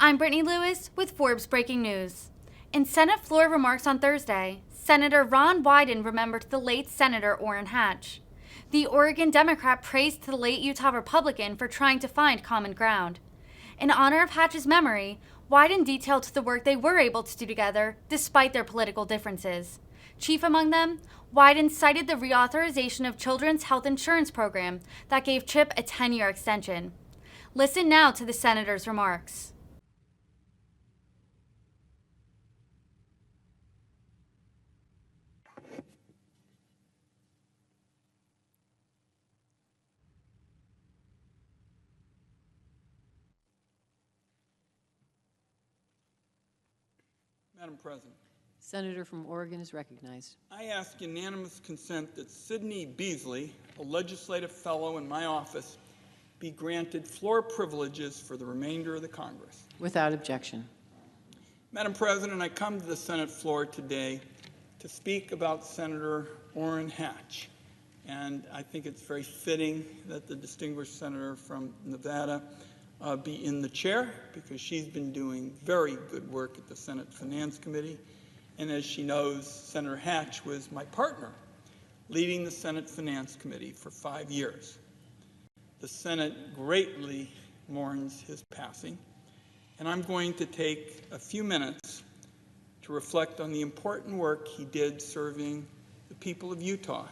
I'm Brittany Lewis with Forbes Breaking News. In Senate floor remarks on Thursday, Senator Ron Wyden remembered the late Senator Orrin Hatch. The Oregon Democrat praised the late Utah Republican for trying to find common ground. In honor of Hatch's memory, Wyden detailed the work they were able to do together despite their political differences. Chief among them, Wyden cited the reauthorization of Children's Health Insurance Program that gave CHIP a 10-year extension. Listen now to the senator's remarks. Madam President. Senator from Oregon is recognized. I ask unanimous consent that Sidney Beasley, a legislative fellow in my office, be granted floor privileges for the remainder of the Congress. Without objection. Madam President, I come to the Senate floor today to speak about Senator Orrin Hatch. And I think it's very fitting that the distinguished senator from Nevada be in the chair, because she's been doing very good work at the Senate Finance Committee. And as she knows, Senator Hatch was my partner leading the Senate Finance Committee for 5 years. The Senate greatly mourns his passing, and I'm going to take a few minutes to reflect on the important work he did serving the people of Utah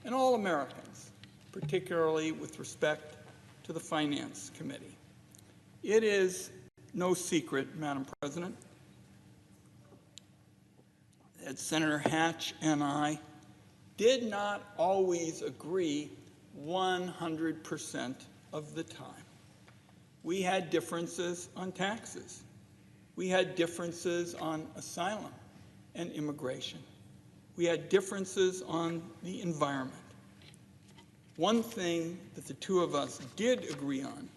and all Americans, particularly with respect to the Finance Committee. It is no secret, Madam President, that Senator Hatch and I did not always agree 100% of the time. We had differences on taxes. We had differences on asylum and immigration. We had differences on the environment. One thing that the two of us did agree on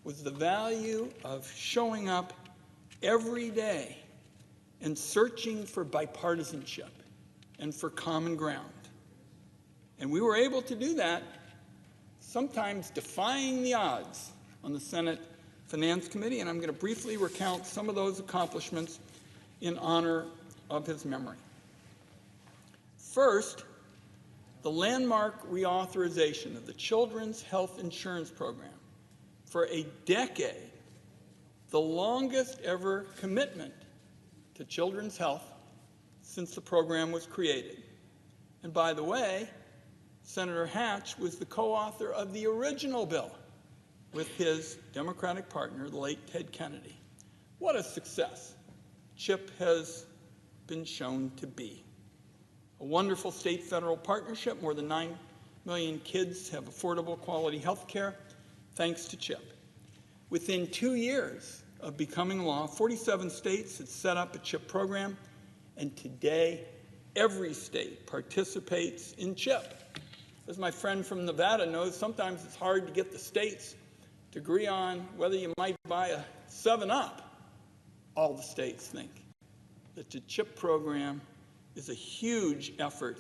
was the value of showing up every day and searching for bipartisanship and for common ground. And we were able to do that, sometimes defying the odds on the Senate Finance Committee, and I'm going to briefly recount some of those accomplishments in honor of his memory. First, the landmark reauthorization of the Children's Health Insurance Program. For a decade, the longest ever commitment to children's health since the program was created. And by the way, Senator Hatch was the co-author of the original bill with his Democratic partner, the late Ted Kennedy. What a success CHIP has been shown to be. A wonderful state-federal partnership. More than 9 million kids have affordable quality health care thanks to CHIP. Within 2 years of becoming law, 47 states had set up a CHIP program, and today every state participates in CHIP. As my friend from Nevada knows, sometimes it's hard to get the states to agree on whether you might buy a 7-Up. All the states think that the CHIP program is a huge effort,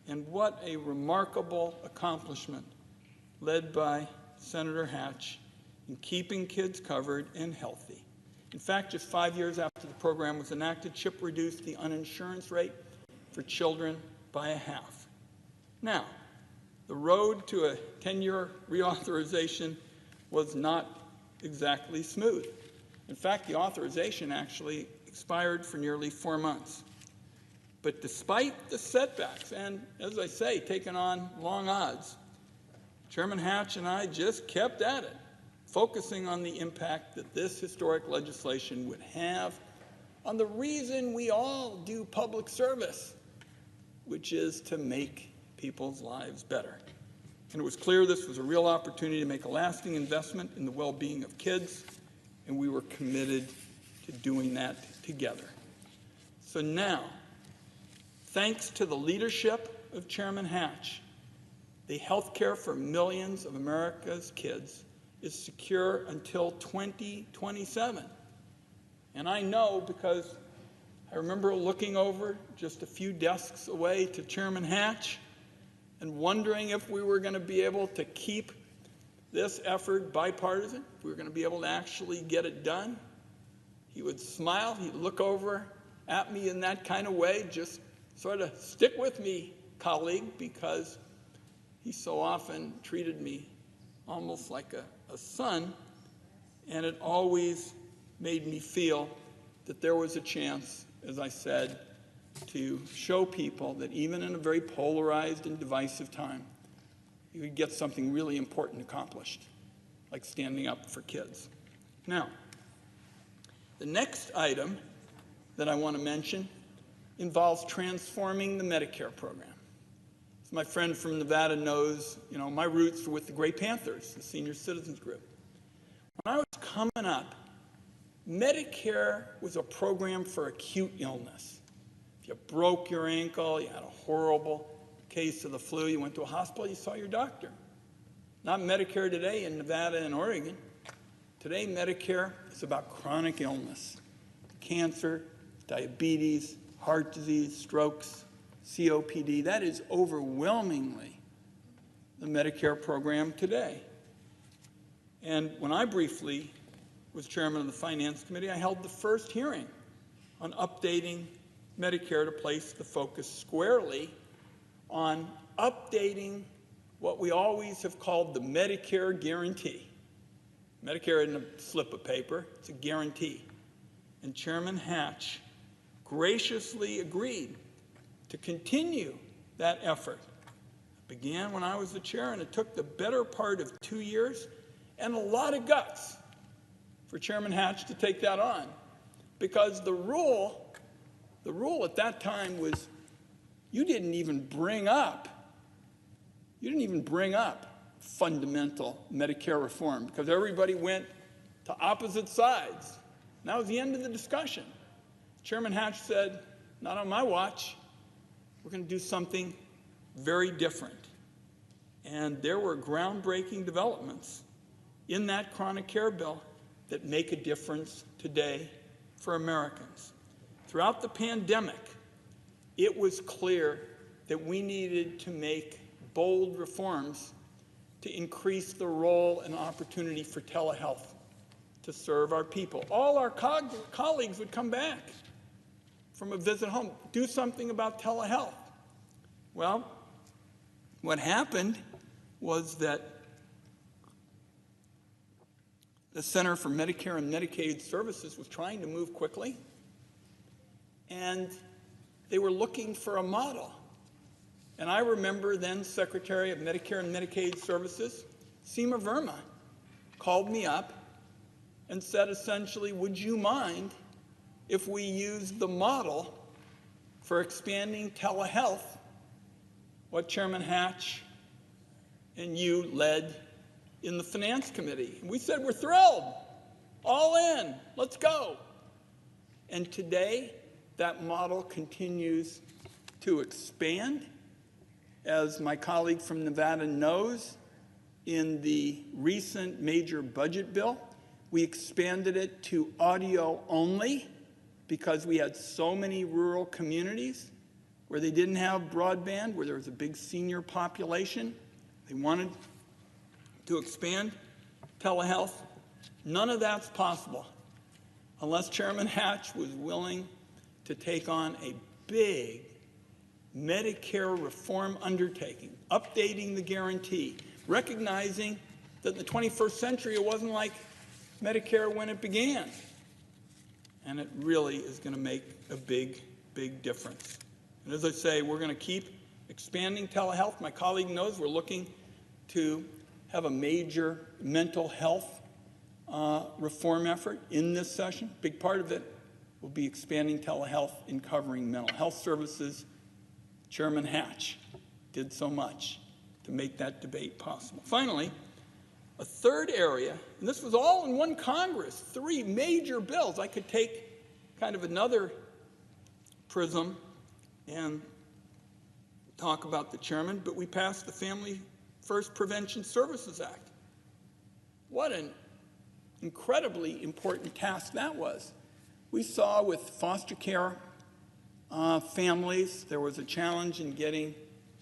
and what a remarkable accomplishment led by Senator Hatch in keeping kids covered and healthy. In fact, just 5 years after the program was enacted, CHIP reduced the uninsurance rate for children by a half. Now, the road to a 10-year reauthorization was not exactly smooth. In fact, the authorization actually expired for nearly 4 months. But despite the setbacks, and as I say, taking on long odds, Chairman Hatch and I just kept at it, focusing on the impact that this historic legislation would have on the reason we all do public service, which is to make people's lives better. And it was clear this was a real opportunity to make a lasting investment in the well-being of kids, and we were committed to doing that together. So now, thanks to the leadership of Chairman Hatch, the health care for millions of America's kids is secure until 2027. And I know because I remember looking over just a few desks away to Chairman Hatch and wondering if we were going to be able to keep this effort bipartisan, if we were going to be able to actually get it done. He would smile, he'd look over at me in that kind of way, just sort of stick with me, colleague, because he so often treated me almost like a son, and it always made me feel that there was a chance, as I said, to show people that even in a very polarized and divisive time, you could get something really important accomplished, like standing up for kids. Now, the next item that I want to mention involves transforming the Medicare program. As my friend from Nevada knows, my roots were with the Gray Panthers, the senior citizens group. When I was coming up, Medicare was a program for acute illness. If you broke your ankle, you had a horrible case of the flu, you went to a hospital, you saw your doctor. Not Medicare today in Nevada and Oregon. Today, Medicare is about chronic illness. Cancer, diabetes, heart disease, strokes, COPD. That is overwhelmingly the Medicare program today. And when I briefly was chairman of the Finance Committee, I held the first hearing on updating Medicare to place the focus squarely on updating what we always have called the Medicare guarantee. Medicare isn't a slip of paper, it's a guarantee. And Chairman Hatch graciously agreed to continue that effort. It began when I was the chair, and it took the better part of 2 years and a lot of guts for Chairman Hatch to take that on, because the rule at that time was you didn't even bring up fundamental Medicare reform, because everybody went to opposite sides. And that was the end of the discussion. Chairman Hatch said, not on my watch. We're going to do something very different. And there were groundbreaking developments in that chronic care bill that make a difference today for Americans. Throughout the pandemic, it was clear that we needed to make bold reforms to increase the role and opportunity for telehealth to serve our people. All our colleagues would come back from a visit home, do something about telehealth. Well, what happened was that the Center for Medicare and Medicaid Services was trying to move quickly, and they were looking for a model. And I remember then Secretary of Medicare and Medicaid Services, Seema Verma, called me up and said essentially, would you mind if we used the model for expanding telehealth, what Chairman Hatch and you led in the Finance Committee? And we said, we're thrilled, all in, let's go. And today, that model continues to expand. As my colleague from Nevada knows, in the recent major budget bill, we expanded it to audio only because we had so many rural communities where they didn't have broadband, where there was a big senior population. They wanted to expand telehealth. None of that's possible unless Chairman Hatch was willing to take on a big Medicare reform undertaking, updating the guarantee, recognizing that in the 21st century it wasn't like Medicare when it began. And it really is going to make a big, big difference. And as I say, we're going to keep expanding telehealth. My colleague knows we're looking to have a major mental health reform effort in this session. A big part of it will be expanding telehealth and covering mental health services. Chairman Hatch did so much to make that debate possible. Finally, a third area, and this was all in one Congress, 3 major bills. I could take kind of another prism and talk about the chairman, but we passed the Family First Prevention Services Act. What an incredibly important task that was. We saw with foster care families, there was a challenge in getting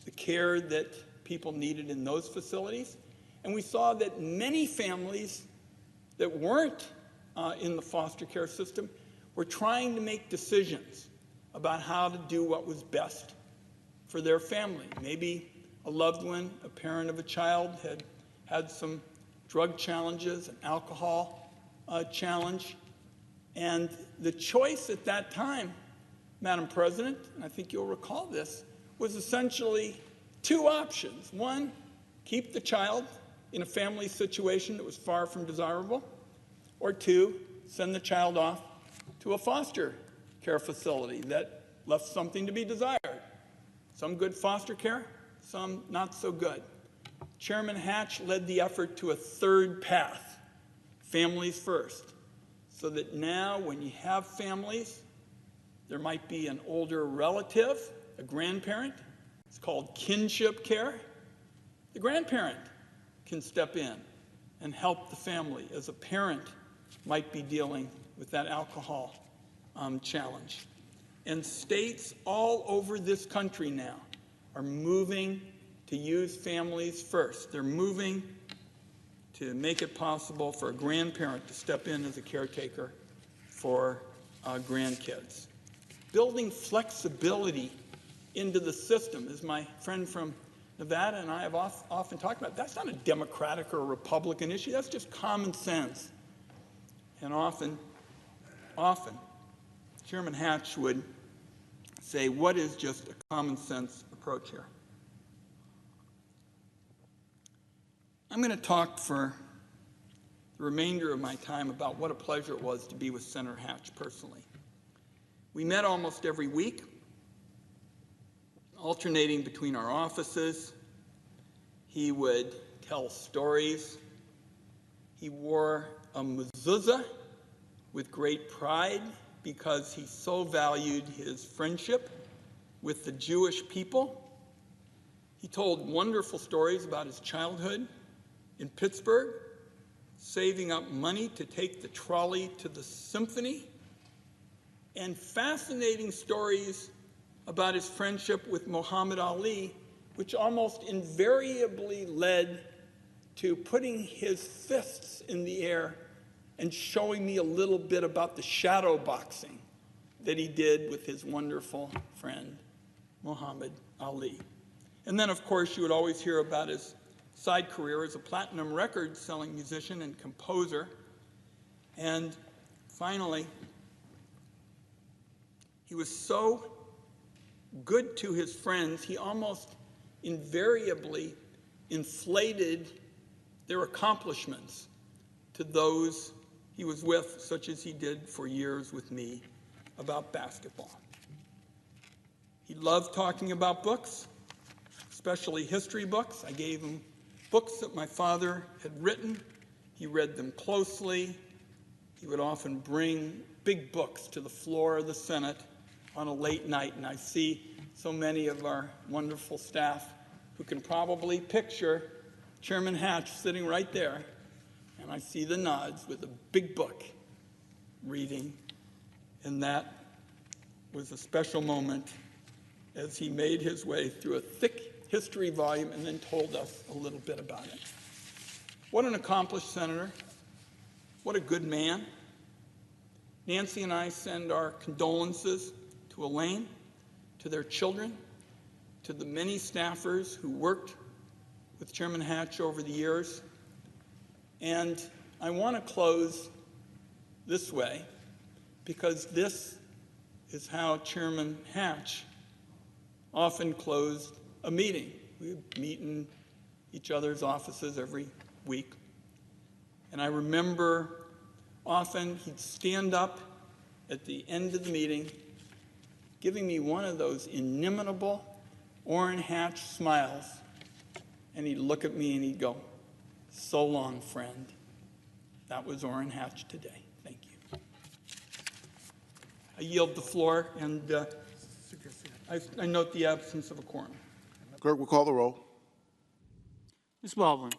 the care that people needed in those facilities. And we saw that many families that weren't in the foster care system were trying to make decisions about how to do what was best for their family. Maybe a loved one, a parent of a child, had had some drug challenges, an alcohol challenge. And the choice at that time, Madam President, and I think you'll recall this, was essentially two options. One, keep the child in a family situation that was far from desirable, or two, send the child off to a foster care facility that left something to be desired. Some good foster care, some not so good. Chairman Hatch led the effort to a third path, families first, so that now when you have families, there might be an older relative, a grandparent. It's called kinship care. The grandparent can step in and help the family as a parent might be dealing with that alcohol challenge. And states all over this country now are moving to use families first. They're moving to make it possible for a grandparent to step in as a caretaker for grandkids. Building flexibility into the system, as my friend from Nevada and I have often talked about, that's not a Democratic or a Republican issue, that's just common sense. And often, Chairman Hatch would say, what is just a common sense approach here? I'm going to talk for the remainder of my time about what a pleasure it was to be with Senator Hatch personally. We met almost every week, alternating between our offices. He would tell stories. He wore a mezuzah with great pride because he so valued his friendship with the Jewish people. He told wonderful stories about his childhood in Pittsburgh, saving up money to take the trolley to the symphony, and fascinating stories about his friendship with Muhammad Ali, which almost invariably led to putting his fists in the air and showing me a little bit about the shadow boxing that he did with his wonderful friend, Muhammad Ali. And then, of course, you would always hear about his side career as a platinum record-selling musician and composer. And finally, he was so good to his friends, he almost invariably inflated their accomplishments to those he was with, such as he did for years with me about basketball. He loved talking about books, especially history books. I gave him books that my father had written. He read them closely. He would often bring big books to the floor of the Senate on a late night, and I see so many of our wonderful staff who can probably picture Chairman Hatch sitting right there, and I see the nods with a big book reading, and that was a special moment as he made his way through a thick history volume and then told us a little bit about it. What an accomplished senator. What a good man. Nancy and I send our condolences to Elaine, to their children, to the many staffers who worked with Chairman Hatch over the years. And I want to close this way because this is how Chairman Hatch often closed a meeting. We would meet in each other's offices every week. And I remember often he'd stand up at the end of the meeting, giving me one of those inimitable Orrin Hatch smiles, and he'd look at me and he'd go, "So long, friend." That was Orrin Hatch today. Thank you. I yield the floor, and I note the absence of a quorum. Clerk will call the roll. Ms. Baldwin.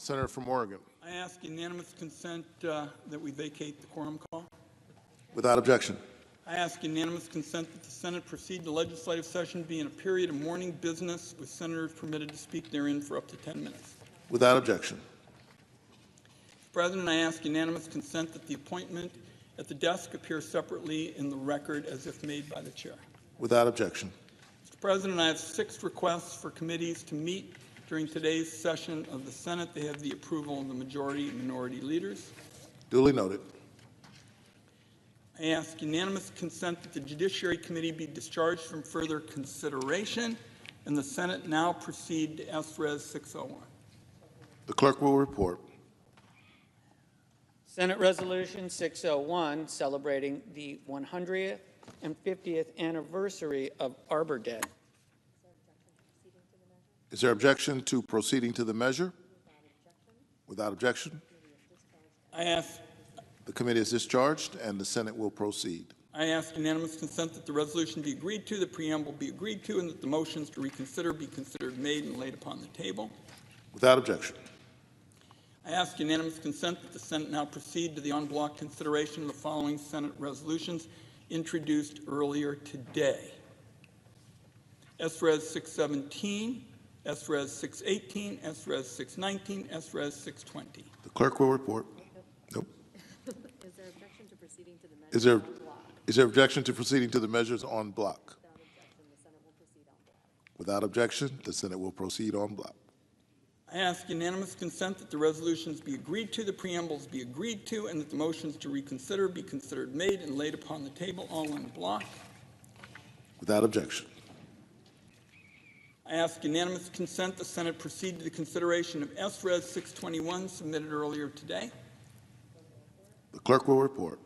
Senator from Oregon. I ask unanimous consent that we vacate the quorum call. Without objection. I ask unanimous consent that the Senate proceed to legislative session be in a period of morning business with senators permitted to speak therein for up to 10 minutes. Without objection. Mr. President, I ask unanimous consent that the appointment at the desk appear separately in the record as if made by the chair. Without objection. Mr. President, I have 6 requests for committees to meet during today's session of the Senate. They have the approval of the majority and minority leaders. Duly noted. I ask unanimous consent that the Judiciary Committee be discharged from further consideration, and the Senate now proceed to S-Res 601. The clerk will report. Senate Resolution 601, celebrating the 150th anniversary of Arbor Day. Is there objection to proceeding to the measure? Without objection. I ask The committee is discharged, and the Senate will proceed. I ask unanimous consent that the resolution be agreed to, the preamble be agreed to, and that the motions to reconsider be considered made and laid upon the table. Without objection. I ask unanimous consent that the Senate now proceed to the en bloc consideration of the following Senate resolutions introduced earlier today. S-Res 617, S-Res 618, S-Res 619, S-Res 620. The clerk will report. Nope. Is there objection to proceeding to the measure on block? Is there objection to proceeding to the measures on block? Without objection, the Senate will proceed on block. Without objection, the Senate will proceed on block. I ask unanimous consent that the resolutions be agreed to, the preambles be agreed to, and that the motions to reconsider be considered made and laid upon the table, all in block. Without objection. I ask unanimous consent the Senate proceed to the consideration of S-Res 621 submitted earlier today. The clerk will report.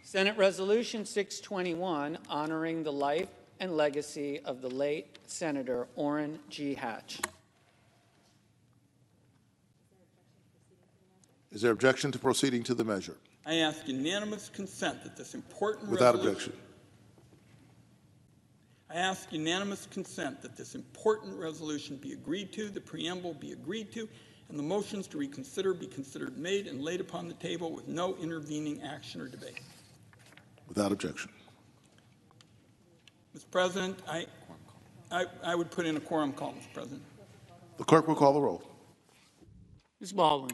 Senate Resolution 621, honoring the life and legacy of the late Senator Orrin G. Hatch. Is there objection to proceeding to the measure? I ask unanimous consent that this important Without resolution... objection. I ask unanimous consent that this important resolution be agreed to, the preamble be agreed to, and the motions to reconsider be considered made and laid upon the table with no intervening action or debate. Without objection. Mr. President, I would put in a quorum call, Mr. President. The clerk will call the roll. Ms. Baldwin.